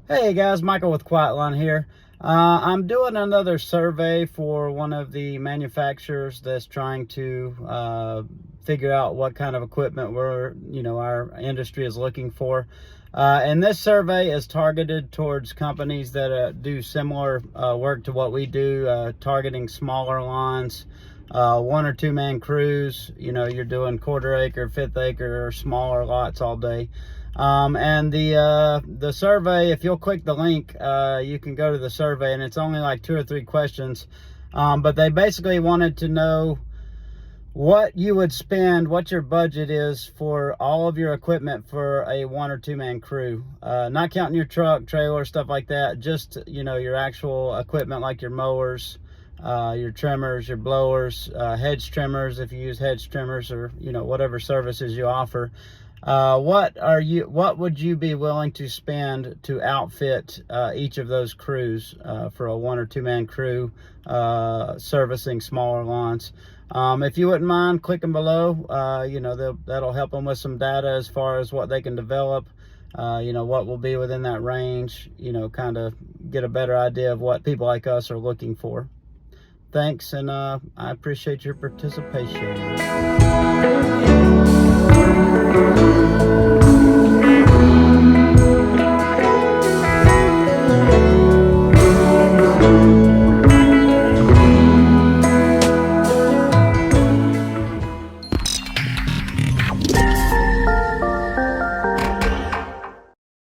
Hey guys, Michael with Quiet Lawn here. I'm doing another survey for one of the manufacturers that's trying to figure out what kind of equipment our industry is looking for. And this survey is targeted towards companies that do similar work to what we do, targeting smaller lawns, one or two man crews. You're doing quarter acre, fifth acre, or smaller lots all day. And the survey, if you'll click the link, you can go to the survey, and it's only like 2 or 3 questions. But they basically wanted to know what you would spend, what your budget is for all of your equipment for a 1 or 2 man crew. Not counting your truck, trailer, stuff like that. Just, your actual equipment like your mowers, your trimmers, your blowers, hedge trimmers if you use hedge trimmers, or whatever services you offer. What would you be willing to spend to outfit each of those crews for a 1 or 2 man crew servicing smaller lawns? If you wouldn't mind clicking below, that'll help them with some data as far as what they can develop, what will be within that range, kind of get a better idea of what people like us are looking for. Thanks, and I appreciate your participation.